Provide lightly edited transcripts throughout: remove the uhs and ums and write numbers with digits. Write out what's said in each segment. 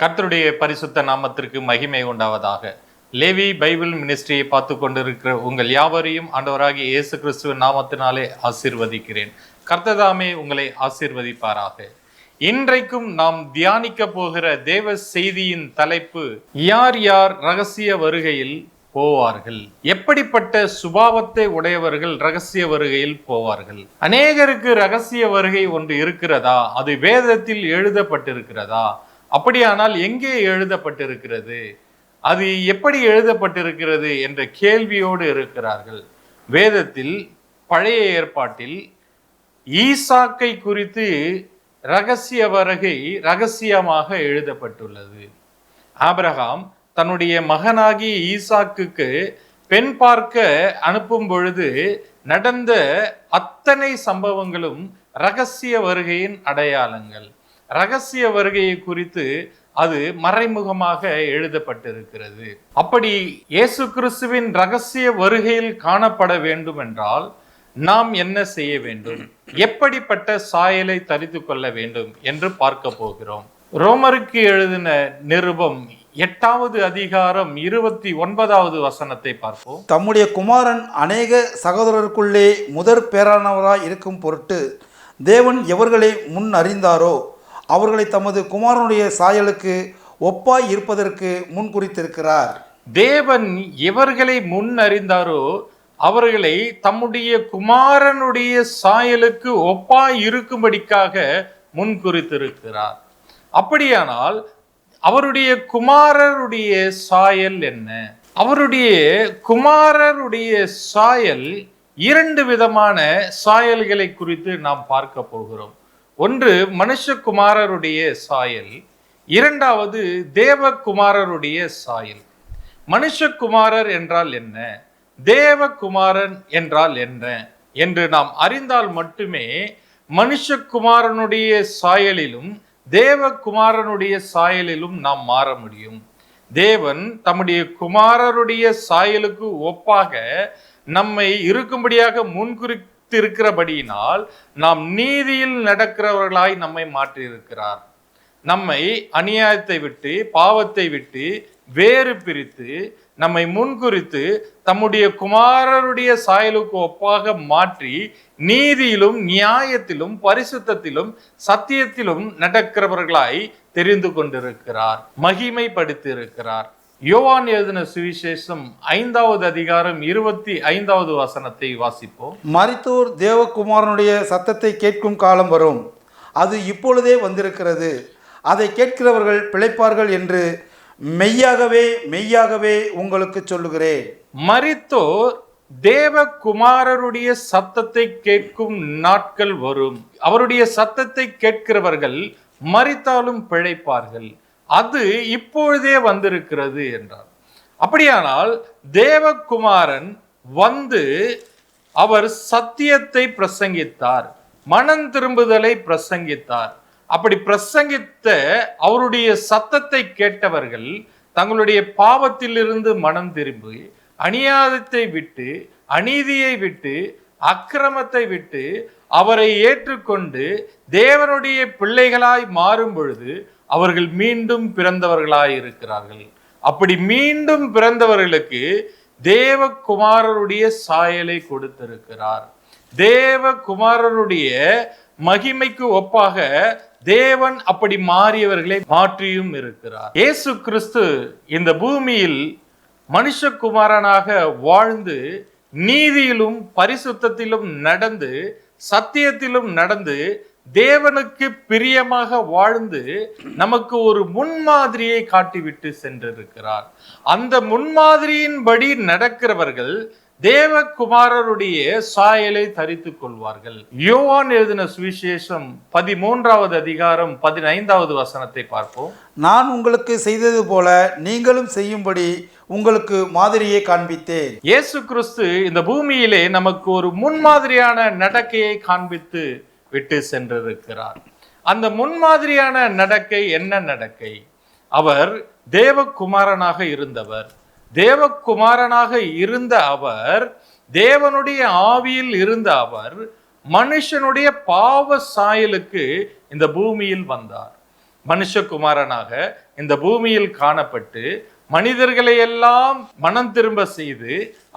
கர்த்தருடைய பரிசுத்த நாமத்திற்கு மகிமை உண்டாவதாக. லேவி பைபிள் மினிஸ்ட்ரியை பார்த்து கொண்டிருக்கிற உங்கள் யாவரையும் ஆண்டவராகிய இயேசு கிறிஸ்துவின் நாமத்தினாலே ஆசீர்வதிக்கிறேன். கர்த்ததாமே உங்களை ஆசீர்வதிப்பாராக. இன்றைக்கும் நாம் தியானிக்க போகிற தேவ செய்தியின் தலைப்பு, யார் யார் ரகசிய வருகையில் போவார்கள்? எப்படிப்பட்ட சுபாவத்தை உடையவர்கள் ரகசிய வருகையில் போவார்கள்? அநேகருக்கு ரகசிய வருகை ஒன்று இருக்கிறதா? அது வேதத்தில் எழுதப்பட்டிருக்கிறதா? அப்படியானால் எங்கே எழுதப்பட்டிருக்கிறது? அது எப்படி எழுதப்பட்டிருக்கிறது என்ற கேள்வியோடு இருக்கிறார்கள். வேதத்தில் பழைய ஏற்பாட்டில் ஈசாக்கை குறித்து ரகசிய வருகை ரகசியமாக எழுதப்பட்டுள்ளது. ஆபிரகாம் தன்னுடைய மகனாகிய ஈசாக்குக்கு பெண் பார்க்க அனுப்பும் பொழுது நடந்த அத்தனை சம்பவங்களும் ரகசிய வருகையின் அடையாளங்கள். ரகசிய வருகையை குறித்து அது மறைமுகமாக எழுதப்பட்டிருக்கிறது. அப்படி இயேசு கிறிஸ்துவின் ரகசிய வருகையில் காணப்பட வேண்டும் என்றால் நாம் என்ன செய்ய வேண்டும்? எப்படிப்பட்ட சாயலை தரித்து கொள்ள வேண்டும் என்று பார்க்க போகிறோம். ரோமருக்கு எழுதின நிருபம் 8வது அதிகாரம் 29வது வசனத்தை பார்ப்போம். தம்முடைய குமாரன் அநேக சகோதரருக்குள்ளே முதற் பேரானவராய் இருக்கும் பொருட்டு தேவன் எவர்களை முன் அறிந்தாரோ அவர்களை தமது குமாரனுடைய சாயலுக்கு ஒப்பாய் இருப்பதற்கு முன் குறித்திருக்கிறார். தேவன் எவர்களை முன் அறிந்தாரோ அவர்களை தம்முடைய குமாரனுடைய சாயலுக்கு ஒப்பாய் இருக்கும்படிக்காக முன் குறித்திருக்கிறார். அப்படியானால் அவருடைய குமாரருடைய சாயல் என்ன? அவருடைய குமாரருடைய சாயல் இரண்டு விதமான சாயல்களை குறித்து நாம் பார்க்க போகிறோம். ஒன்று மனுஷகுமாரருடைய சாயல், இரண்டாவது தேவகுமாரருடைய சாயல். மனுஷகுமாரர் என்றால் என்ன, தேவகுமாரன் என்றால் என்ன என்று நாம் அறிந்தால் மட்டுமே மனுஷகுமாரனுடைய சாயலிலும் தேவகுமாரனுடைய சாயலிலும் நாம் மாற முடியும். தேவன் தம்முடைய குமாரருடைய சாயலுக்கு ஒப்பாக நம்மை இருக்கும்படியாக முன்குறித்திருக்கிறபடியினால் நாம் நீதியில் நடக்கிறவர்களாய் நம்மை மாற்றியிருக்கிறார். நம்மை அநியாயத்தை விட்டு பாவத்தை விட்டு வேறு பிரித்து நம்மை முன்குறித்து தம்முடைய குமாரருடைய சாயலுக்கு ஒப்பாக மாற்றி நீதியிலும் நியாயத்திலும் பரிசுத்தத்திலும் சத்தியத்திலும் நடக்கிறவர்களாய் தெரிந்து கொண்டிருக்கிறார், மகிமைப்படுத்தி இருக்கிறார். யோவான் எழுதின சுவிசேஷம் 5வது அதிகாரம் 25வது வசனத்தை வாசிப்போம். மரித்தோர் தேவகுமாரனுடைய சத்தத்தை கேட்கும் காலம் வரும், அது இப்பொழுதே வந்திருக்கிறது, அதை கேட்கிறவர்கள் பிழைப்பார்கள் என்று மெய்யாகவே மெய்யாகவே உங்களுக்கு சொல்லுகிறேன். மரித்தோர் தேவகுமாரருடைய சத்தத்தை கேட்கும் நாட்கள் வரும். அவருடைய சத்தத்தை கேட்கிறவர்கள் மரித்தாலும் பிழைப்பார்கள், அது இப்பொழுதே வந்திருக்கிறது என்றார். அப்படியானால் தேவகுமாரன் வந்து அவர் சத்தியத்தை பிரசங்கித்தார், மனம் திரும்புதலை பிரசங்கித்தார். அப்படி பிரசங்கித்த அவருடைய சத்தத்தை கேட்டவர்கள் தங்களுடைய பாவத்திலிருந்து மனம் திரும்பி அநியாயத்தை விட்டு அநீதியை விட்டு அக்கிரமத்தை விட்டு அவரை ஏற்றுக்கொண்டு தேவனுடைய பிள்ளைகளாய் மாறும் பொழுது அவர்கள் மீண்டும் பிறந்தவர்களாய் இருக்கிறார்கள். அப்படி மீண்டும் பிறந்தவர்களுக்கு தேவகுமாரருடைய சாயலை கொடுத்திருக்கிறார். தேவகுமாரருடைய மகிமைக்கு ஒப்பாக தேவன் அப்படி மாறியவர்களை மாற்றியும் இருக்கிறார். இயேசு கிறிஸ்து இந்த பூமியில் மனுஷகுமாரனாக வாழ்ந்து நீதியிலும் பரிசுத்தத்திலும் நடந்து சத்தியத்திலும் நடந்து தேவனுக்கு பிரியமாக வாழ்ந்து நமக்கு ஒரு முன்மாதிரியை காட்டிவிட்டு சென்றிருக்கிறார். அந்த முன்மாதிரியின்படி நடக்கிறவர்கள் தேவகுமாரருடைய சாயலை தரித்து கொள்வார்கள். யோவான் எழுதின சுவிசேஷம் 13வது அதிகாரம் 15வது வசனத்தை பார்ப்போம். நான் உங்களுக்கு செய்தது போல நீங்களும் செய்யும்படி உங்களுக்கு மாதிரியை காண்பித்தேன். இயேசு கிறிஸ்து இந்த பூமியிலே நமக்கு ஒரு முன்மாதிரியான நடக்கையை காண்பித்து விட்டு சென்றிருக்கிறார். அந்த முன்மாதிரியான நடக்கை என்ன நடக்கை? அவர் தேவகுமாரனாக இருந்தவர். தேவகுமாரனாக இருந்த அவர், தேவனுடைய ஆவியில் இருந்த அவர் மனுஷனுடைய பாவ சாயலுக்கு இந்த பூமியில் வந்தார். மனுஷகுமாரனாக இந்த பூமியில் காணப்பட்டு மனிதர்களை எல்லாம் மனம் திரும்ப செய்து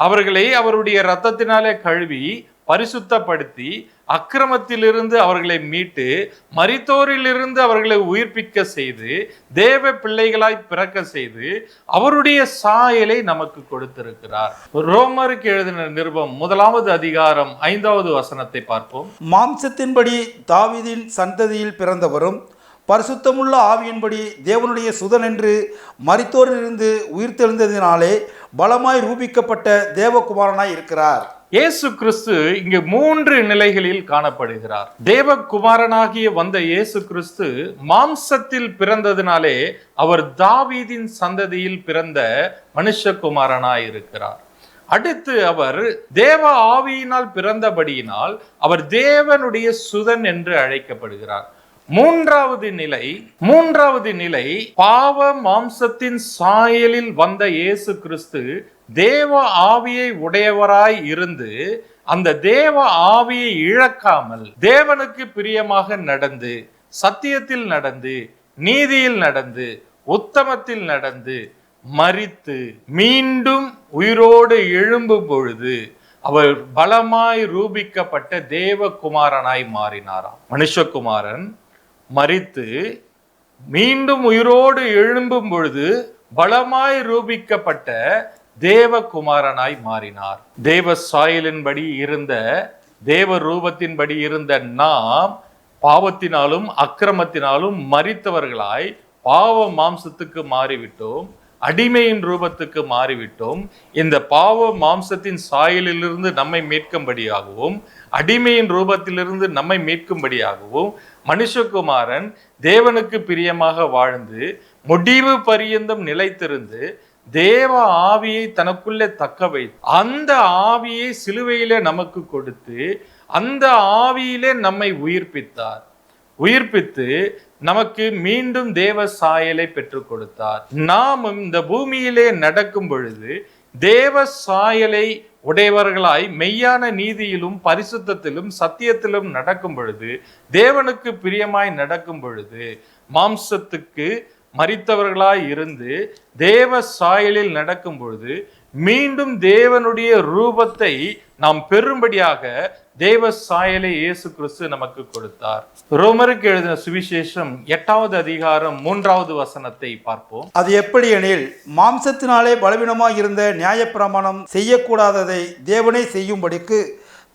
அவர்களை அவருடைய இரத்தத்தினாலே கழுவி பரிசுத்தப்படுத்தி அக்கிரமத்திலிருந்து அவர்களை மீட்டு மரித்தோரிலிருந்து அவர்களை உயிர்ப்பிக்க செய்து தேவ பிள்ளைகளாய் பிறக்க செய்து அவருடைய சாயலை நமக்கு கொடுத்திருக்கிறார். ரோமருக்கு எழுதின நிருபம் 1வது அதிகாரம் 5வது வசனத்தை பார்ப்போம். மாம்சத்தின்படி தாவீதின் சந்ததியில் பிறந்தவரும் பரிசுத்தமுள்ள ஆவியின்படி தேவனுடைய சுதன் என்று மரித்தோரிலிருந்து உயிர்த்தெழுந்ததினாலே பலமாய் ரூபிக்கப்பட்ட தேவகுமாரனாய் இருக்கிறார். இயேசு கிறிஸ்து இங்கு 3 நிலைகளில் காணப்படுகிறார். தேவகுமாரனாகிய வந்த இயேசு கிறிஸ்து மாம்சத்தில் பிறந்ததினாலே அவர் தாவீதின் சந்ததியில் பிறந்த மனுஷகுமாரனாய் இருக்கிறார். அடுத்து அவர் தேவ ஆவியினால் பிறந்தபடியினால் அவர் தேவனுடைய சுதன் என்று அழைக்கப்படுகிறார். மூன்றாவது நிலை பாவ மாம்சத்தின் சாயலில் வந்த இயேசு கிறிஸ்து தேவ ஆவியை உடையவராய் இருந்து அந்த தேவ ஆவியை இழக்காமல் தேவனுக்கு பிரியமாக நடந்து சத்தியத்தில் நடந்து நீதியில் நடந்து உத்தமத்தில் நடந்து மரித்து மீண்டும் உயிரோடு எழும்பும் பொழுது அவர் பலமாய் ரூபிக்கப்பட்ட தேவகுமாரனாய் மாறினாராம். மனுஷகுமாரன் மரித்து மீண்டும் உயிரோடு எழும்பும் பொழுது பலமாய் ரூபிக்கப்பட்ட தேவகுமாரனாய் மாறினார். தேவ சாயலின்படி இருந்த தேவ ரூபத்தின்படி இருந்த நாம் பாவத்தினாலும் அக்கிரமத்தினாலும் மரித்தவர்களாய் பாவ மாம்சத்துக்கு மாறிவிட்டோம், அடிமையின் ரூபத்துக்கு மாறிவிட்டோம். இந்த பாவ மாம்சத்தின் சாயலிலிருந்து நம்மை மீட்கும்படியாகவும் அடிமையின் ரூபத்திலிருந்து நம்மை மீட்கும்படியாகவும் மனுஷகுமாரன் தேவனுக்கு பிரியமாக வாழ்ந்து முடிவு பரியந்தம் நிலைத்திருந்து தேவ ஆவியை தனக்குள்ளே தக்க வைத்து அந்த ஆவியை சிலுவையிலே நமக்கு கொடுத்து அந்த ஆவியிலே நம்மை உயிர்ப்பித்து நமக்கு மீண்டும் தேவ சாயலை பெற்றுக் கொடுத்தார். நாம் இந்த பூமியிலே நடக்கும் பொழுது தேவ சாயலை உடையவர்களாய் மெய்யான நீதியிலும் பரிசுத்தத்திலும் சத்தியத்திலும் நடக்கும் பொழுது தேவனுக்கு பிரியமாய் நடக்கும் பொழுது மாம்சத்துக்கு மரித்தவர்களாய் இருந்து தேவ சாயலில் நடக்கும் பொழுது மீண்டும் தேவனுடைய ரூபத்தை நாம் பெறும்படியாக தேவ சாயலை இயேசு கிறிஸ்து நமக்கு கொடுத்தார். ரோமருக்கு எழுதின சுவிசேஷம் 8வது அதிகாரம் 3வது வசனத்தை பார்ப்போம். அது எப்படி எனில் மாம்சத்தினாலே பலவீனமாக இருந்த நியாயப்பிரமாணம் செய்யக்கூடாததை தேவனே செய்யும்படிக்கு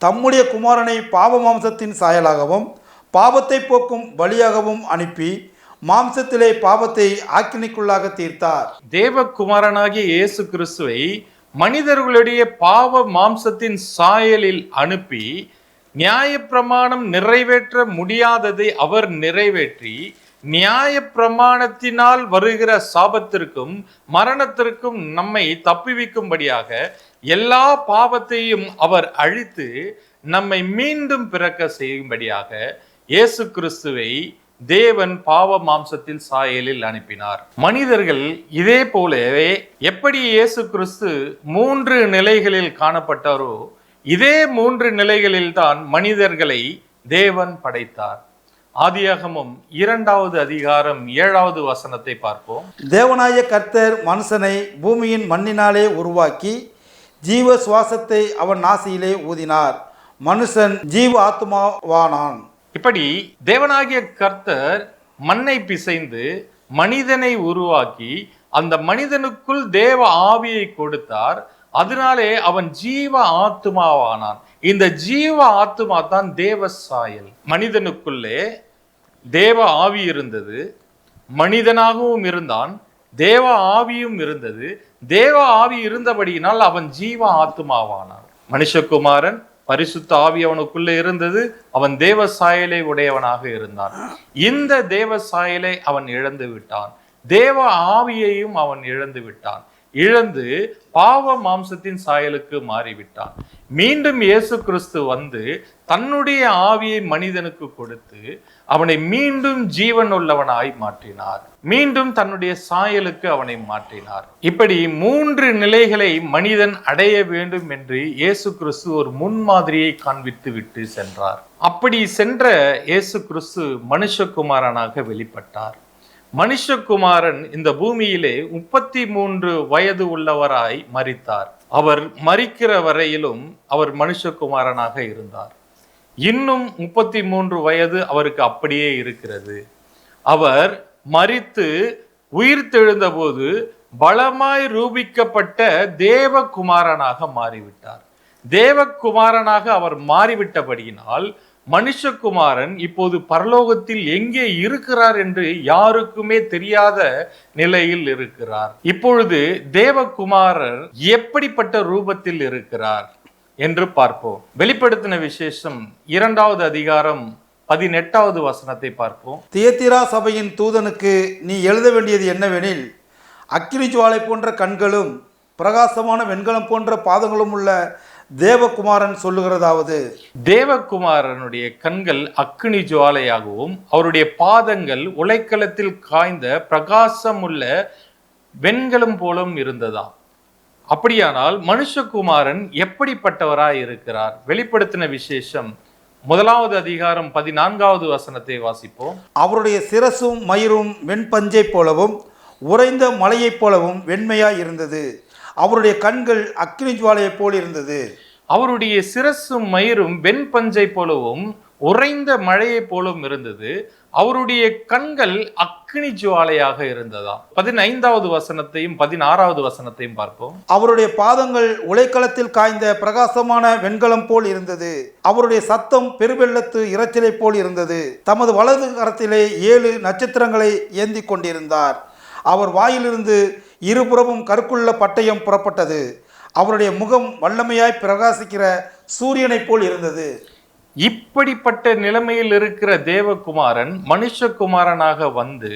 தம்முடைய குமாரனை பாவ மாம்சத்தின் சாயலாகவும் பாவத்தை போக்கும் பலியாகவும் அனுப்பி மாம்சத்திலே பாவத்தை ஆக்கினைக்குள்ளாக தீர்த்தார். தேவகுமாரனாகிய இயேசு கிறிஸ்துவை மனிதர்களுடைய பாவ மாம்சத்தின் சாயலில் அனுப்பி நியாயப்பிரமாணம் நிறைவேற்ற முடியாததை அவர் நிறைவேற்றி நியாயப்பிரமாணத்தினால் வருகிற சாபத்திற்கும் மரணத்திற்கும் நம்மை தப்புவிக்கும்படியாக எல்லா பாவத்தையும் அவர் அழித்து நம்மை மீண்டும் பிறக்க செய்யும்படியாக இயேசு கிறிஸ்துவை தேவன் பாவ மாம்சத்தில் சாயலில் அனுப்பினார். மனிதர்கள் இதே போலவே எப்படி இயேசு கிறிஸ்து 3 நிலைகளில் காணப்பட்டாரோ இதே 3 நிலைகளில் தான் மனிதர்களை தேவன் படைத்தார். ஆதியாகமம் 2வது அதிகாரம் 7வது வசனத்தை பார்ப்போம். தேவனாய கர்த்தர் மனுஷனை பூமியின் மண்ணினாலே உருவாக்கி ஜீவ சுவாசத்தை அவன் நாசியிலே ஊதினார், மனுஷன் ஜீவ ஆத்மாவானான். இப்படி தேவனாகிய கர்த்தர் மண்ணை பிசைந்து மனிதனை உருவாக்கி அந்த மனிதனுக்குள் தேவ ஆவியை கொடுத்தார். அதனாலே அவன் ஜீவ ஆத்மாவானான். இந்த ஜீவ ஆத்மா தான் தேவ சாயல். மனிதனுக்குள்ளே தேவ ஆவி இருந்தது, மனிதனாகவும் இருந்தான், தேவ ஆவியும் இருந்தது. தேவ ஆவி இருந்தபடியினால் அவன் ஜீவ ஆத்மாவானான். மனுஷகுமாரன் பரிசுத்த ஆவி அவனுக்குள்ளே இருந்தது, அவன் தேவ சாயலை உடையவனாக இருந்தான். இந்த தேவ சாயலை அவன் இழந்து விட்டான், தேவ ஆவியையும் அவன் இழந்து விட்டான். இழந்து பாவ மாம்சத்தின் சாயலுக்கு மாறிவிட்டான். மீண்டும் இயேசு கிறிஸ்து வந்து தன்னுடைய ஆவியை மனிதனுக்கு கொடுத்து அவனை மீண்டும் ஜீவன் உள்ளவனாய் மாற்றினார். மீண்டும் தன்னுடைய சாயலுக்கு அவனை மாற்றினார். இப்படி 3 நிலைகளை மனிதன் அடைய வேண்டும் என்று இயேசு கிறிஸ்து ஒரு முன்மாதிரியை காண்பித்து விட்டு சென்றார். அப்படி சென்ற இயேசு கிறிஸ்து மனுஷகுமாரனாக வெளிப்பட்டார். மனுஷகுமாரன் இந்த பூமியிலே 33 வயது உள்ளவராய் மரித்தார். அவர் மரிக்கிற வரையிலும் அவர் மனுஷகுமாரனாக இருந்தார். இன்னும் 33 வயது அவருக்கு அப்படியே இருக்கிறது. அவர் மரித்து உயிர்த்தெழுந்த போது பலமாய் ரூபிக்கப்பட்ட தேவகுமாரனாக மாறிவிட்டார். தேவகுமாரனாக அவர் மாறிவிட்டபடியினால் மனுஷகுமாரன் இப்போது பரலோகத்தில் எங்கே இருக்கிறார் என்று யாருக்குமே தெரியாத நிலையில் இருக்கிறார். இப்பொழுது தேவகுமாரர் எப்படிப்பட்ட ரூபத்தில் இருக்கிறார் என்று பார்ப்போம். வெளிப்படுத்தின விசேஷம் 2வது அதிகாரம் 18வது வசனத்தை பார்ப்போம். தியத்திரா சபையின் தூதனுக்கு நீ எழுத வேண்டியது என்னவெனில், அக்கினி ஜுவாலை போன்ற கண்களும் பிரகாசமான வெண்கலம் போன்ற பாதங்களும் உள்ள தேவகுமாரன் சொல்லுகிறதாவது, தேவகுமாரனுடைய கண்கள் அக்கினி ஜுவாலையாகவும் அவருடைய பாதங்கள் உலைக்களத்தில் காய்ந்த பிரகாசம் உள்ள வெண்கலம் போலும் இருந்ததாம். அப்படியானால் மனுஷகுமாரன் எப்படிப்பட்டவராய் இருக்கிறார்? வெளிப்படுத்தின விசேஷம் 1வது அதிகாரம் 14வது வசனத்தை வாசிப்போம். அவருடைய சிரசும் மயிரும் வெண்பஞ்சை போலவும் உறைந்த மலையைப் போலவும் வெண்மையாய் இருந்தது. அவருடைய கண்கள் அக்கினி ஜுவாலையைப் போல் இருந்தது. அவருடைய சிரசும் மயிரும் வெண்பஞ்சை போலவும் உறைந்த மழையை போலும் இருந்தது. அவருடைய கண்கள் அக்கினி ஜுவாலையாக இருந்ததாம். 15வது வசனத்தையும் 16வது வசனத்தையும் பார்ப்போம். அவருடைய பாதங்கள் உலைக்களத்தில் காய்ந்த பிரகாசமான வெண்கலம் போல் இருந்தது. அவருடைய சத்தம் பெருவெள்ளத்து இரைச்சலை போல் இருந்தது. தமது வலது கரத்திலே 7 நட்சத்திரங்களை ஏந்தி கொண்டிருந்தார். அவர் வாயிலிருந்து இருபுறமும் கருக்குள்ள பட்டயம் புறப்பட்டது. அவருடைய முகம் வல்லமையாய் பிரகாசிக்கிற சூரியனைப் போல் இருந்தது. இப்படிப்பட்ட நிலைமையில் இருக்கிற தேவகுமாரன் மனுஷகுமாரனாக வந்து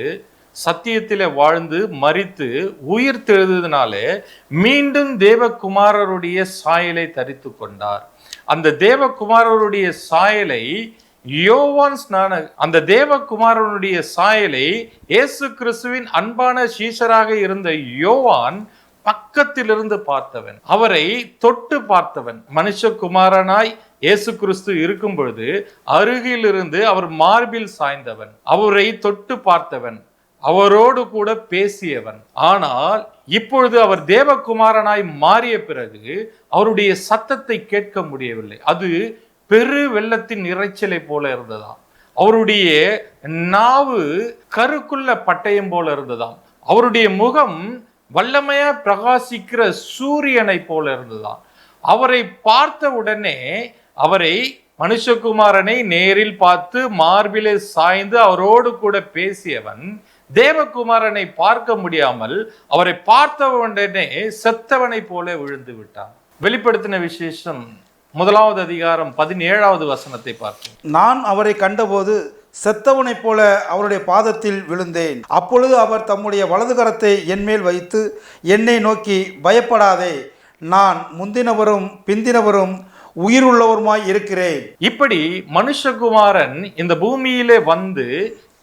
சத்தியத்திலே வாழ்ந்து மரித்து உயிர் தெழுந்ததினாலே மீண்டும் தேவகுமாரருடைய சாயலை தரித்து கொண்டார். அந்த தேவகுமாரருடைய சாயலை யோவான் அந்த தேவகுமாரனுடைய சாயலை இயேசு கிறிஸ்துவின் அன்பான சீஷராக இருந்த யோவான் பக்கத்திலிருந்து பார்த்தவன், அவரை தொட்டு பார்த்தவன். மனுஷகுமாரனாய் இயேசு கிறிஸ்து இருக்கும் பொழுது அருகிலிருந்து அவர் மார்பில் சாய்ந்தவன், அவரை தொட்டு பார்த்தவன், அவரோடு கூட பேசியவன். ஆனால் இப்பொழுது அவர் தேவகுமாரனாய் மாறிய பிறகு அவருடைய சத்தத்தை கேட்க முடியவில்லை. அது பெரு வெள்ளத்தின் இரைச்சலை போல இருந்ததாம். அவருடைய நாவு கருக்குள்ள பட்டயம் போல இருந்ததாம். அவருடைய முகம் வல்லமையா பிரகாசிக்கிற சூரியனை போல இருந்ததாம். அவரை பார்த்த உடனே அவரை மனுஷகுமாரனை நேரில் பார்த்து மார்பிலே சாய்ந்து அவரோடு கூட பேசியவன் தேவகுமாரனை பார்க்க முடியாமல் அவரை பார்த்த உடனே செத்தவனை போல விழுந்து விட்டான். வெளிப்படுத்தின விசேஷம் 1வது அதிகாரம் 17வது வசனத்தை பார்ப்போம். நான் அவரை கண்டபோது செத்தவனைப் போல அவருடைய பாதத்தில் விழுந்தேன். அப்பொழுது அவர் தம்முடைய வலது கரத்தை என்மேல் வைத்து என்னை நோக்கி, பயப்படாதே, நான் முந்தினவரும் பிந்தினவரும் உயிருள்ளவருமாய் இருக்கிறேன். இப்படி மனுஷகுமாரன் இந்த பூமியிலே வந்து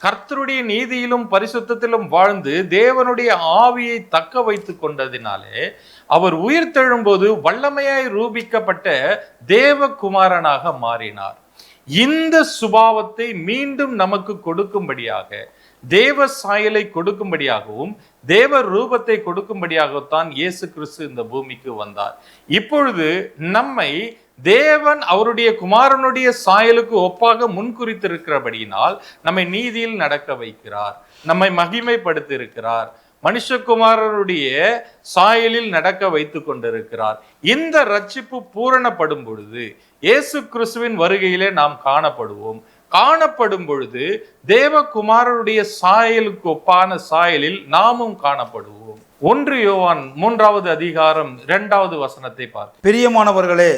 கர்த்தருடைய நீதியிலும் பரிசுத்தத்திலும் வாழ்ந்து தேவனுடைய ஆவியை தக்க வைத்து கொண்டதினாலே அவர் உயிர் தெழும்போது வல்லமையாய் ரூபிக்கப்பட்ட தேவகுமாரனாக மாறினார். இந்த சுபாவத்தை மீண்டும் நமக்கு கொடுக்கும்படியாக, தேவ சாயலை கொடுக்கும்படியாகவும் தேவ ரூபத்தை கொடுக்கும்படியாகத்தான் இயேசு கிறிஸ்து இந்த பூமிக்கு வந்தார். இப்பொழுது நம்மை தேவன் அவருடைய குமாரனுடைய சாயலுக்கு ஒப்பாக முன்குறித்திருக்கிறபடியினால் நம்மை நீதியில் நடக்க வைக்கிறார், நம்மை மகிமைப்படுத்தி இருக்கிறார், மனுஷகுமாரனுடைய சாயலில் நடக்க வைத்து கொண்டிருக்கிறார். இந்த ரட்சிப்பு பூரணப்படும் பொழுது இயேசு கிறிஸ்துவின் வருகையிலே நாம் காணப்படும் பொழுது தேவகுமாரனுடைய சாயலுக்கு ஒப்பான சாயலில் நாமும் காணப்படுவோம். 1 யோவான் 3வது அதிகாரம் 2வது வசனத்தை பார்ப்போம். பிரியமானவர்களே,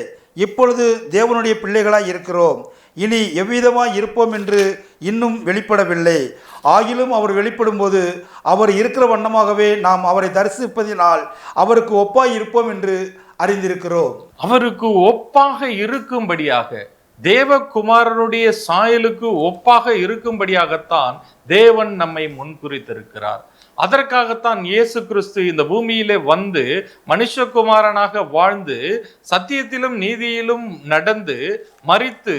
இப்பொழுது தேவனுடைய பிள்ளைகளாய் இருக்கிறோம். இனி எவ்விதமாய் இருப்போம் என்று இன்னும் வெளிப்படவில்லை. ஆகிலும் அவர் வெளிப்படும் போது அவர் இருக்கிற வண்ணமாகவே நாம் அவரை தரிசிப்பதினால் அவருக்கு ஒப்பாய் இருப்போம் என்று அறிந்திருக்கிறோம். அவருக்கு ஒப்பாக இருக்கும்படியாக, தேவகுமாரனுடைய சாயலுக்கு ஒப்பாக இருக்கும்படியாகத்தான் தேவன் நம்மை முன்குறித்திருக்கிறார். அதற்காகத்தான் இயேசு கிறிஸ்து இந்த பூமியிலே வந்து மனுஷகுமாரனாக வாழ்ந்து சத்தியத்திலும் நீதியிலும் நடந்து மரித்து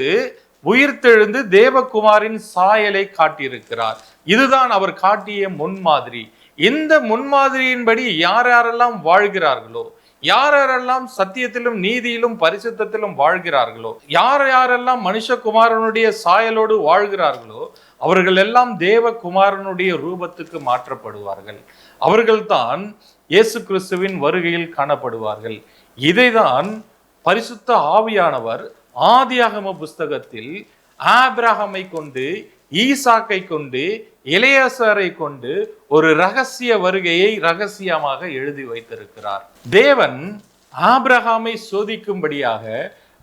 உயிர்த்தெழுந்து தேவகுமாரின் சாயலை காட்டியிருக்கிறார். இதுதான் அவர் காட்டிய முன்மாதிரி. இந்த முன்மாதிரியின்படி யார் யாரெல்லாம் வாழ்கிறார்களோ, யார் யாரெல்லாம் சத்தியத்திலும் நீதியிலும் பரிசுத்தத்திலும் வாழ்கிறார்களோ, யார் யாரெல்லாம் மனுஷகுமாரனுடைய சாயலோடு வாழ்கிறார்களோ, அவர்கள் எல்லாம் தேவகுமாரனுடைய ரூபத்துக்கு மாற்றப்படுவார்கள். அவர்கள்தான் இயேசு கிறிஸ்துவின் வருகையில் காணப்படுவார்கள். இதைதான் பரிசுத்த ஆவியானவர் ஆதியாகம புஸ்தகத்தில் ஆபிரகாமை கொண்டு, ஈசாக்கை கொண்டு, எலியாசாரை கொண்டு ஒரு ரகசிய வருகையை ரகசியமாக எழுதி வைத்திருக்கிறார். தேவன் ஆபிரகாமை சோதிக்கும்படியாக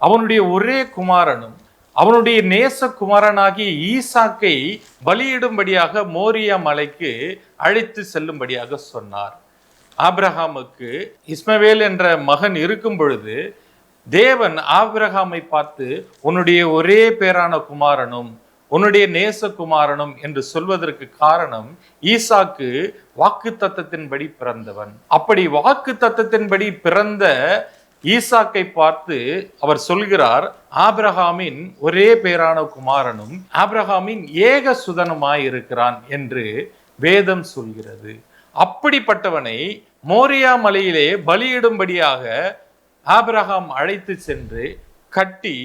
அவனுடைய ஒரே குமாரனும் அவனுடைய நேச குமாரனாகிய ஈசாக்கை பலியிடும்படியாக மோரியா மலைக்கு அழைத்து செல்லும்படியாக சொன்னார். ஆபிரகாமுக்கு இஸ்மவேல் என்ற மகன் இருக்கும் பொழுது தேவன் ஆபிரகாமை பார்த்து உன்னுடைய ஒரே பேரான குமாரனும் உன்னுடைய நேச குமாரனும் என்று சொல்வதற்கு காரணம், ஈசாக்கு வாக்கு தத்தத்தின்படி பிறந்தவன். அப்படி வாக்கு தத்தத்தின்படி பிறந்த ஈசாக்கை பார்த்து அவர் சொல்கிறார், ஆபிரகாமின் ஒரே பேரான குமாரனும் ஆபிரகாமின் ஏக சுதனுமாய் இருக்கிறான் என்று வேதம் சொல்கிறது. அப்படிப்பட்டவனை மோரியா மலையிலே பலியிடும்படியாக ஆபிரகாம் அழைத்து சென்று கட்டி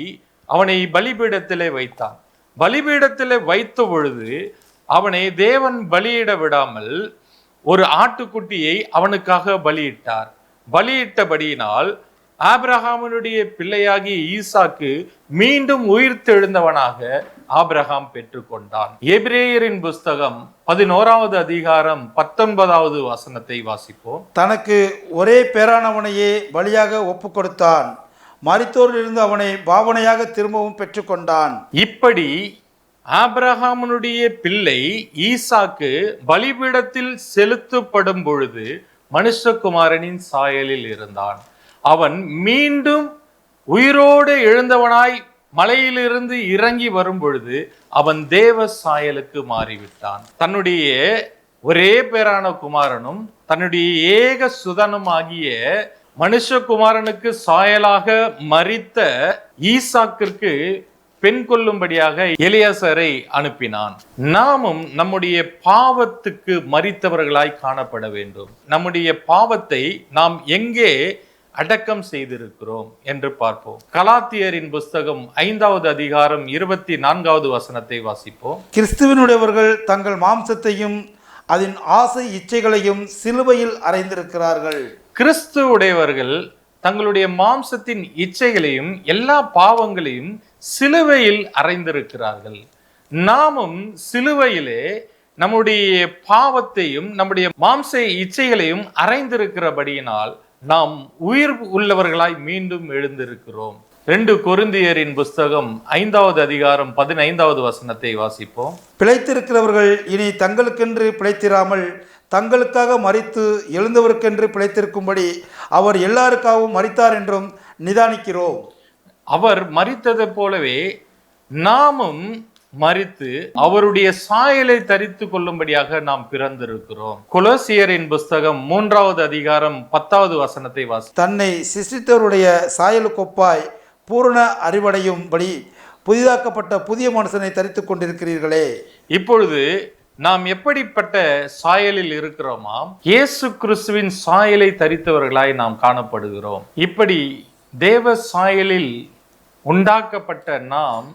அவனை பலிபீடத்திலே வைத்தான். பலிபீடத்திலே வைத்த பொழுது அவனை தேவன் பலியிட விடாமல் ஒரு ஆட்டுக்குட்டியை அவனுக்காக பலியிட்டார். பலியிட்டபடியினால் ஆபிரகாமினுடைய பிள்ளையாகிய ஈசாக்கு மீண்டும் உயிர்த்தெழுந்தவனாக ஆபிரகாம் பெற்றுக்கொண்டான். எபிரேயரின் புஸ்தகம் 11வது அதிகாரம் 19வது வசனத்தை வாசிப்போம். தனக்கு ஒரே பேரானவனையே பலியாக ஒப்பு கொடுத்தான், மரித்தோரிலிருந்து அவனை பாவனையாக திரும்பவும் பெற்றுக்கொண்டான். இப்படி ஆபிரகாமினுடைய பிள்ளை ஈசாக்கு பலிபீடத்தில் செலுத்தப்படும் பொழுது மனுஷகுமாரனின் சாயலில் இருந்தான். அவன் மீண்டும் உயிரோடு எழுந்தவனாய் மலையிலிருந்து இறங்கி வரும் பொழுது அவன் தேவ சாயலுக்கு மாறிவிட்டான். தன்னுடைய ஒரே பேரான குமாரனும் தன்னுடைய ஏக சுதனும் ஆகிய மனுஷகுமாரனுக்கு சாயலாக மரித்த ஈசாக்கிற்கு பெண் கொள்ளும்படியாக எலியாசரை அனுப்பினான். நாமும் நம்முடைய பாவத்துக்கு மரித்தவர்களாய் காணப்பட வேண்டும். நம்முடைய பாவத்தை நாம் எங்கே அடக்கம் செய்திருக்கிறோம் என்று பார்ப்போம். கலாத்தியரின் புஸ்தகம் 5வது அதிகாரம் 24வது வசனத்தை வாசிப்போம். கிறிஸ்துவினுடையவர்கள் தங்கள் மாம்சத்தையும் அதன் ஆசை இச்சைகளையும் சிலுவையில் அறைந்திருக்கிறார்கள். கிறிஸ்து உடையவர்கள் தங்களுடைய மாம்சத்தின் இச்சைகளையும் எல்லா பாவங்களையும் சிலுவையில் அறைந்திருக்கிறார்கள். நாமும் சிலுவையிலே நம்முடைய பாவத்தையும் நம்முடைய மாம்ச இச்சைகளையும் அறைந்திருக்கிறபடியினால் நாம் உயிர் உள்ளவர்களாய் மீண்டும் எழுந்திருக்கிறோம். 2 கொரிந்தியரின் புஸ்தகம் 5வது அதிகாரம் 15வது வசனத்தை வாசிப்போம். பிழைத்திருக்கிறவர்கள் இனி தங்களுக்கென்று பிழைத்திராமல் தங்களுக்காக மரித்து எழுந்தவருக்கென்று பிழைத்திருக்கும்படி அவர் எல்லாருக்காகவும் மரித்தார் என்றும் நிதானிக்கிறோம். அவர் மரித்ததை போலவே நாமும் மரித்து அவருடைய சாயலை தரித்து கொள்ளும்படியாக நாம் பிறந்திருக்கிறோம். கொலோசியரின் புஸ்தகம் 3வது அதிகாரம் 10வது வசனத்தை வாசி. தன்னை சிருஷ்டித்தவருடைய சாயலுக்கொப்பாய் பூரண அறிவடையும்படி புதிதாக்கப்பட்ட புதிய மனுஷனை தரித்து கொண்டிருக்கிறீர்களே. இப்பொழுது நாம் எப்படிப்பட்ட சாயலில் இருக்கிறோமாம்? இயேசு கிறிஸ்துவின் சாயலை தரித்தவர்களாய் நாம் காணப்படுகிறோம். இப்படி தேவ சாயலில் உண்டாக்கப்பட்ட நாம்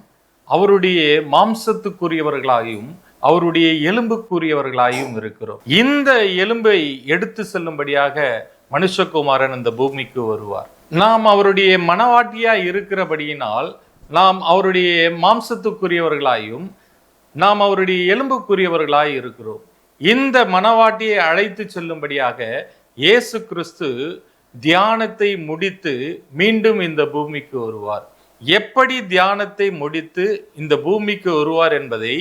அவருடைய மாம்சத்துக்குரியவர்களாயும் அவருடைய எலும்புக்குரியவர்களாயும் இருக்கிறோம். இந்த எலும்பை எடுத்து செல்லும்படியாக மனுஷகுமாரன் இந்த பூமிக்கு வருவார். நாம் அவருடைய மனவாட்டியாய் இருக்கிறபடியினால் நாம் அவருடைய மாம்சத்துக்குரியவர்களாயும் நாம் அவருடைய எலும்புக்குரியவர்களாய் இருக்கிறோம். இந்த மனவாட்டியை அழைத்து செல்லும்படியாக இயேசு கிறிஸ்து தியானத்தை முடித்து மீண்டும் இந்த பூமிக்கு வருவார். எப்படி தியானத்தை முடித்து இந்த பூமிக்கு வருவார் என்பதை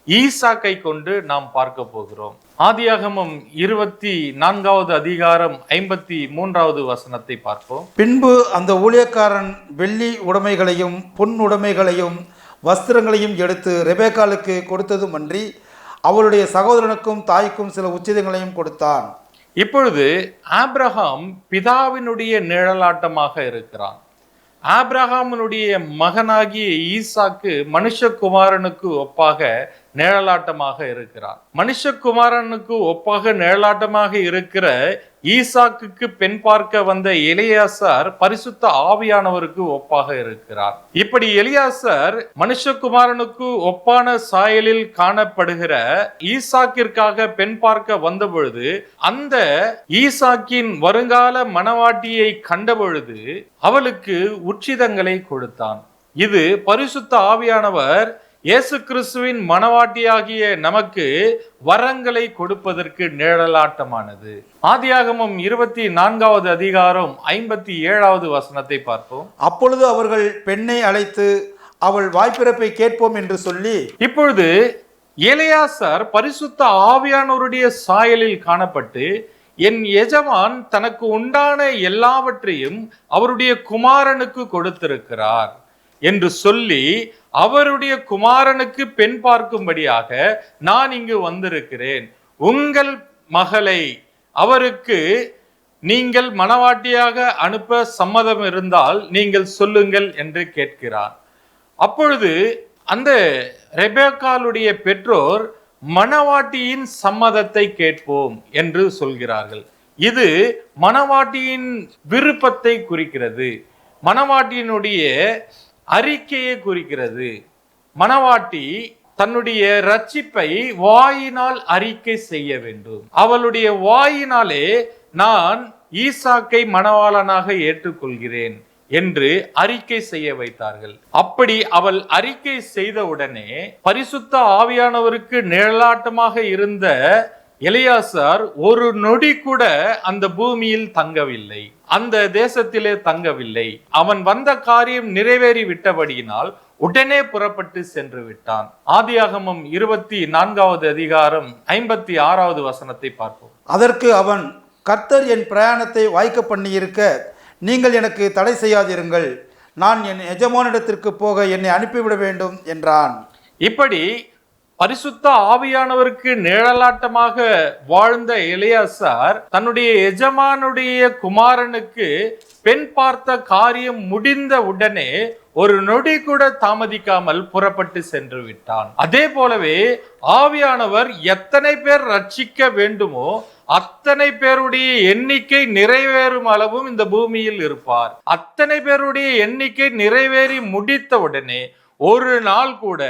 ஈசாக்கை கொண்டு நாம் பார்க்க போகிறோம். ஆதியாகமம் 24வது அதிகாரம் 53வது வசனத்தை பார்ப்போம். பின்பு அந்த ஊழியக்காரன் வெள்ளி உடைமைகளையும் பொன் உடைமைகளையும் வஸ்திரங்களையும் எடுத்து ரெபேக்காளுக்கு கொடுத்ததுமன்றி அவருடைய சகோதரனுக்கும் தாய்க்கும் சில உச்சிதங்களையும் கொடுத்தான். இப்பொழுது ஆபிரகாம் பிதாவினுடைய நிழலாட்டமாக இருக்கிறான். ஆபிரகாமினுடைய மகனாகிய ஈசாக்கு மனுஷகுமாரனுக்கு ஒப்பாக நிழலாட்டமாக இருக்கிறார். மனுஷகுமாரனுக்கு ஒப்பாக நிழலாட்டமாக இருக்கிற ஈசாக்குக்கு பெண் பார்க்க வந்த எலியாசார் பரிசுத்த ஆவியானவருக்கு ஒப்பாக இருக்கிறார். இப்படி எலியாசார் மனுஷகுமாரனுக்கு ஒப்பான சாயலில் காணப்படுகிற ஈசாக்கிற்காக பெண் பார்க்க வந்த பொழுது, அந்த ஈசாக்கின் வருங்கால மணவாட்டியை கண்ட பொழுது அவளுக்கு உச்சிதங்களை கொடுத்தான். இது பரிசுத்த ஆவியானவர் இயேசு கிறிஸ்துவின் மணவாட்டியாகிய நமக்கு வரங்களை கொடுப்பதற்கு நிழலாட்டமானது. ஆதியாகமம் 24வது அதிகாரம் 57வது வசனத்தை பார்ப்போம். அப்பொழுது அவர்கள் பெண்ணை அழைத்து அவள் வாய்ப்பிறப்பை கேட்போம் என்று சொல்லி, இப்பொழுது எலியாசார் பரிசுத்த ஆவியானவருடைய சாயலில் காணப்பட்டு, என் எஜமான் தனக்கு உண்டான எல்லாவற்றையும் அவருடைய குமாரனுக்கு கொடுத்திருக்கிறார் என்று சொல்லி அவருடைய குமாரனுக்கு பெண் பார்க்கும்படியாக நான் இங்கு வந்திருக்கிறேன். உங்கள் மகளை அவருக்கு நீங்கள் மணவாட்டியாக அனுப்ப சம்மதம் இருந்தால் நீங்கள் சொல்லுங்கள் என்று கேட்கிறார். அப்பொழுது அந்த ரெபெக்காளுடைய பெற்றோர் மணவாட்டியின் சம்மதத்தை கேட்போம் என்று சொல்கிறார்கள். இது மணவாட்டியின் விருப்பத்தை குறிக்கிறது, மணவாட்டியினுடைய அறிக்கையை குறிக்கிறது. மணவாட்டி தன்னுடைய ரட்சிப்பை வாயினால் அறிக்கை செய்ய வேண்டும். அவளுடைய வாயினாலே நான் ஈசாக்கை மணவாளனாக ஏற்றுக்கொள்கிறேன் என்று அறிக்கை செய்ய வைத்தார்கள். அப்படி அவள் அறிக்கை செய்தவுடனே பரிசுத்த ஆவியானவருக்கு நிழலாட்டமாக இருந்த எலியாசார் ஒரு நொடி கூட அந்த பூமியில் தங்கவில்லை, அந்த தேசத்திலே தங்கவில்லை. அவன் வந்த காரியம் நிறைவேறி விட்டபடியினால் உடனே புறப்பட்டு சென்று விட்டான். ஆதியாகமம் 24வது அதிகாரம் 56வது வசனத்தை பார்ப்போம். அதற்கு அவன், கர்த்தர் என் பிரயாணத்தை வாய்க்க பண்ணியிருக்க நீங்கள் எனக்கு தடை செய்யாதிருங்கள், நான் என் எஜமானிடத்திற்கு போக என்னை அனுப்பிவிட வேண்டும் என்றான். இப்படி பரிசுத்த ஆவியானவருக்கு நிழலாட்டமாக வாழ்ந்த எலியாசார் தன்னுடைய எஜமானுடைய குமாரனுக்கு பெண் பார்த்த காரியம் முடிந்த உடனே ஒரு நொடி கூட தாமதிக்காமல் புறப்பட்டு சென்று விட்டான். அதே போலவே ஆவியானவர் எத்தனை பேர் ரட்சிக்க வேண்டுமோ அத்தனை பேருடைய எண்ணிக்கை நிறைவேறும் அளவும் இந்த பூமியில் இருப்பார். அத்தனை பேருடைய எண்ணிக்கை நிறைவேறி முடித்த உடனே ஒரு நாள் கூட,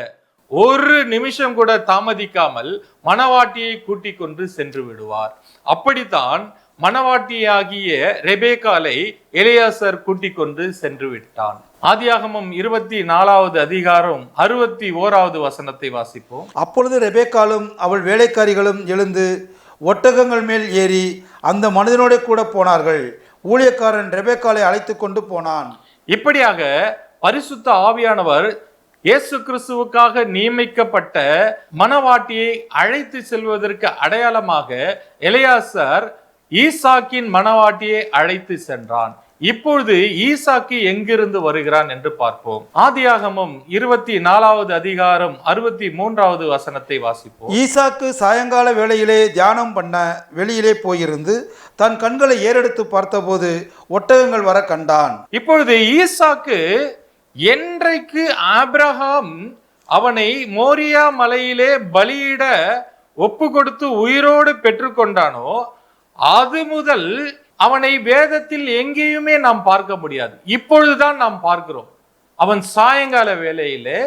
ஒரு நிமிஷம் கூட தாமதிக்காமல் மணவாட்டியை கூட்டிக் கொண்டு சென்று விடுவார். அப்படித்தான் மணவாட்டியாகிய ரெபெக்காளை எலியாசார் கூட்டிக் கொண்டு சென்று விட்டான். ஆதியாகமம் 24வது அதிகாரம் 61வது வசனத்தை வாசிப்போம். அப்பொழுது ரெபெக்காளும் அவள் வேலைக்காரிகளும் எழுந்து ஒட்டகங்கள் மேல் ஏறி அந்த மனிதனோட கூட போனார்கள். ஊழியக்காரன் ரெபெக்காளை அழைத்து கொண்டு போனான். இப்படியாக பரிசுத்த ஆவியானவர் இயேசு கிறிஸ்துவுக்காக நியமிக்கப்பட்ட மணவாட்டியை அழைத்து செல்வதற்கு அடையாளமாக எலியாசார் ஈசாக்கின் மணவாட்டியை அழைத்து சென்றான். இப்பொழுது ஈசாக்கு எங்கிருந்து வருகிறான் என்று பார்ப்போம். ஆதியாகமம் 24வது அதிகாரம் 63வது வசனத்தை வாசிப்போம். ஈசாக்கு சாயங்கால வேளையிலே தியானம் பண்ண வெளியிலே போயிருந்து தன் கண்களை ஏறெடுத்து பார்த்தபோது ஒட்டகங்கள் வர கண்டான். இப்பொழுது ஈசாக்கு என்றைக்கு ஆபிரகாம் அவனை மோரியா மலையிலே பலியிட ஒப்பு கொடுத்து உயிரோடு பெற்றுக்கொண்டானோ அது முதல் அவனை வேதத்தில் எங்கேயுமே நாம் பார்க்க முடியாது. இப்பொழுதுதான் நாம் பார்க்கிறோம். அவன் சாயங்கால வேளையிலே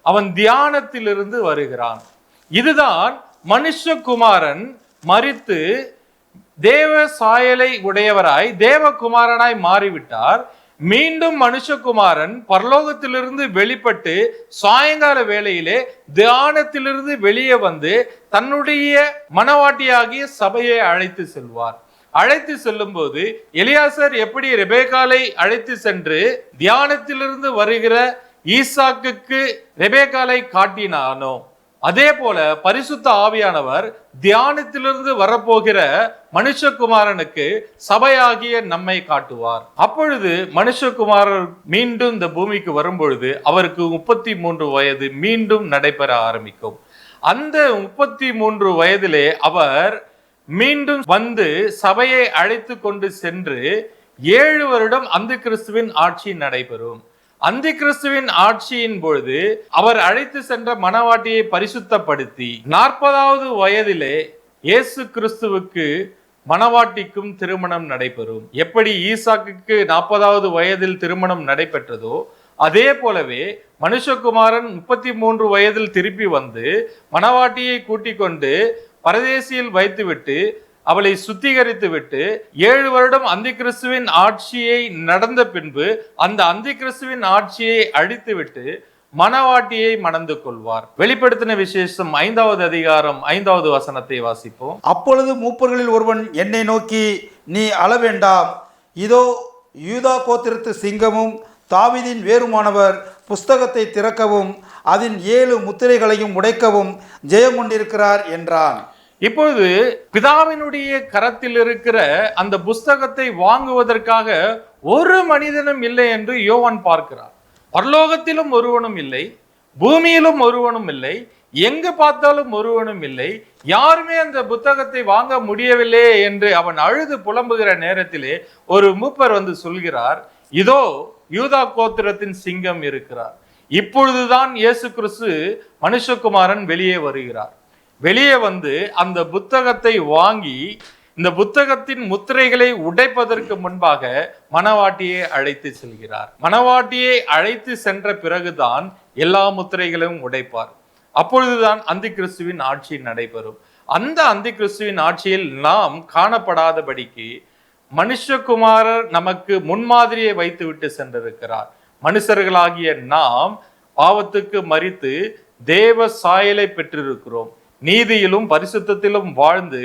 அவன் தியானத்திலிருந்து வருகிறான். இதுதான் மனுஷகுமாரன் மரித்து தேவ சாயலை உடையவராய் தேவகுமாரனாய் மாறிவிட்டார். மீண்டும் மனுஷகுமாரன் பரலோகத்திலிருந்து வெளிப்பட்டு சாயங்கால வேளையிலே தியானத்திலிருந்து வெளியே வந்து தன்னுடைய மணவாட்டியாகிய சபையை அழைத்து செல்வார். அழைத்து செல்லும் போது எலியாசார் எப்படி ரெபெக்காளை அழைத்து சென்று தியானத்திலிருந்து வருகிற ஈசாக்குக்கு ரெபெக்காளை காட்டினானோ அதே போல பரிசுத்த ஆவியானவர் தியானத்திலிருந்து வரப்போகிற மனுஷகுமாரனுக்கு சபையாகிய நம்மை காட்டுவார். அப்பொழுது மனுஷகுமாரர் மீண்டும் இந்த பூமிக்கு வரும்பொழுது அவருக்கு 33 வயது மீண்டும் நடைபெற ஆரம்பிக்கும். அந்த 33 வயதிலே அவர் மீண்டும் வந்து சபையை அழைத்து கொண்டு சென்று 7 வருடம் அந்த கிறிஸ்துவின் ஆட்சி நடைபெறும். அந்த கிறிஸ்துவின் ஆட்சியின் பொழுது அவர் அழைத்து சென்ற மணவாட்டியை பரிசுத்தப்படுத்தி 40வது வயதிலே இயேசு கிறிஸ்துவுக்கு மணவாட்டிக்கும் திருமணம் நடைபெறும். எப்படி ஈசாக்குக்கு 40வது வயதில் திருமணம் நடைபெற்றதோ அதே போலவே மனுஷகுமாரன் 33 வயதில் திருப்பி வந்து மணவாட்டியை கூட்டிக் கொண்டு பரதேசியில் வைத்துவிட்டு அவளை சுத்திகரித்து விட்டு 7 வருடம் அந்த கிறிஸ்துவின் ஆட்சியை நடந்த பின்பு அந்த அந்த கிறிஸ்துவின் ஆட்சியை அழித்துவிட்டு மணவாட்டியை மணந்து கொள்வார். வெளிப்படுத்தின விசேஷம் 5வது அதிகாரம் 5வது வசனத்தை வாசிப்போம். அப்பொழுது மூப்பர்களில் ஒருவன் என்னை நோக்கி, நீ அள வேண்டாம், இதோ யூதா கோத்திரத்து சிங்கமும் தாவீதின் வேறுமானவர் புஸ்தகத்தை திறக்கவும் அதன் 7 முத்திரைகளையும் உடைக்கவும் ஜெயம் கொண்டிருக்கிறார் என்றான். இப்பொழுது பிதாவினுடைய கரத்தில் இருக்கிற அந்த புஸ்தகத்தை வாங்குவதற்காக ஒரு மனிதனும் இல்லை என்று யோவான் பார்க்கிறார். பரலோகத்திலும் ஒருவனும் இல்லை, பூமியிலும் ஒருவனும் இல்லை, எங்கு பார்த்தாலும் ஒருவனும் இல்லை, யாருமே அந்த புத்தகத்தை வாங்க முடியவில்லை என்று அவன் அழுது புலம்புகிற நேரத்திலே ஒரு மூப்பர் வந்து சொல்கிறார், இதோ யூதா கோத்திரத்தின் சிங்கம் இருக்கிறார். இப்பொழுதுதான் இயேசு கிறிஸ்து மனுஷகுமாரன் வெளியே வருகிறார். வெளியே வந்து அந்த புத்தகத்தை வாங்கி இந்த புத்தகத்தின் முத்திரைகளை உடைப்பதற்கு முன்பாக மணவாட்டியை அழைத்து செல்கிறார். மணவாட்டியை அழைத்து சென்ற பிறகுதான் எல்லா முத்திரைகளையும் உடைப்பார். அப்பொழுதுதான் அந்த கிறிஸ்துவின் ஆட்சி நடைபெறும். அந்த அந்த கிறிஸ்துவின் ஆட்சியில் நாம் காணப்படாதபடிக்கு மனுஷகுமாரர் நமக்கு முன்மாதிரியை வைத்து விட்டு சென்றிருக்கிறார். மனுஷர்களாகிய நாம் பாவத்துக்கு மரித்து தேவ சாயலை பெற்றிருக்கிறோம். நீதியிலும் பரிசுத்தத்திலும் வாழ்ந்து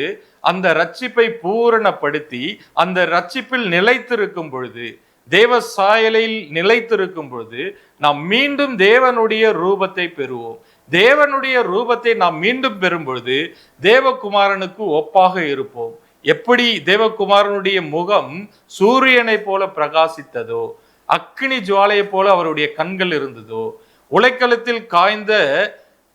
அந்த ரட்சிப்பை பூரணப்படுத்தி அந்த ரட்சிப்பில் நிலைத்திருக்கும் பொழுது, தேவ சாயலில் நிலைத்திருக்கும் பொழுது நாம் மீண்டும் தேவனுடைய ரூபத்தை பெறுவோம். தேவனுடைய ரூபத்தை நாம் மீண்டும் பெறும் பொழுது தேவகுமாரனுக்கு ஒப்பாக இருப்போம். எப்படி தேவகுமாரனுடைய முகம் சூரியனை போல பிரகாசித்ததோ, அக்கினி ஜுவாலையை போல அவருடைய கண்கள் இருந்ததோ, உலைக்களத்தில் காய்ந்த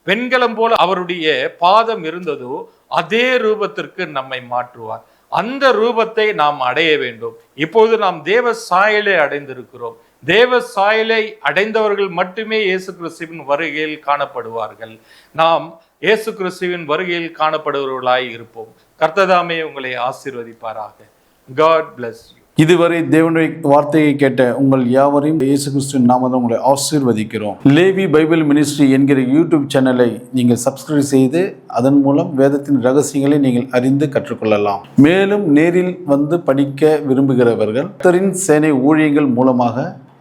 வெண்கலம் போல அவருடைய பாதம் இருந்ததோ, அதே ரூபத்திற்கு நம்மை மாற்றுவார். அந்த ரூபத்தை நாம் அடைய வேண்டும். இப்போது நாம் தேவ சாயலை அடைந்திருக்கிறோம். தேவ சாயலை அடைந்தவர்கள் மட்டுமே இயேசு கிறிஸ்துவின் வருகையில் காணப்படுவார்கள். நாம் இயேசு கிறிஸ்துவின் வருகையில் காணப்படுபவர்களாய் இருப்போம். கர்த்ததாமே உங்களை ஆசீர்வதிப்பாராக. God bless you. இதுவரை தேவனுடைய வார்த்தையை கேட்ட உங்கள் யாவரையும் இயேசு கிறிஸ்துவின் நாமத்தில் உங்களை ஆசீர்வதிக்கிறோம். லேவி பைபிள் மினிஸ்ட்ரி என்கிற யூடியூப் சேனலை நீங்கள் சப்ஸ்கிரைப் செய்து அதன் மூலம் வேதத்தின் ரகசியங்களை நீங்கள் அறிந்து கற்றுக்கொள்ளலாம். மேலும் நேரில் வந்து படிக்க விரும்புகிறவர்கள் கர்த்தரின் சேனை ஊழியங்கள் மூலமாக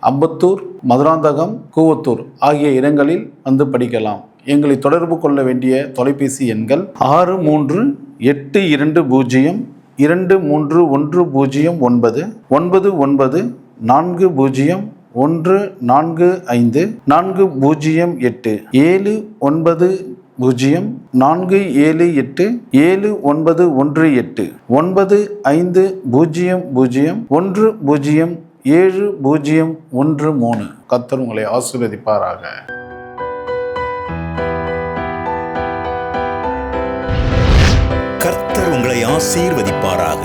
அம்பத்தூர், மதுராந்தகம், கூவத்தூர் ஆகிய இடங்களில் வந்து படிக்கலாம். எங்களை தொடர்பு கொள்ள வேண்டிய தொலைபேசி எண்கள் 638220 23109 99 40 145 408 790 478 7918 9500 107013. கர்த்தர் உங்களை ஆசீர்வதிப்பாராக. கர்த்தர் உங்களை ஆசீர்வதிப்பாராக.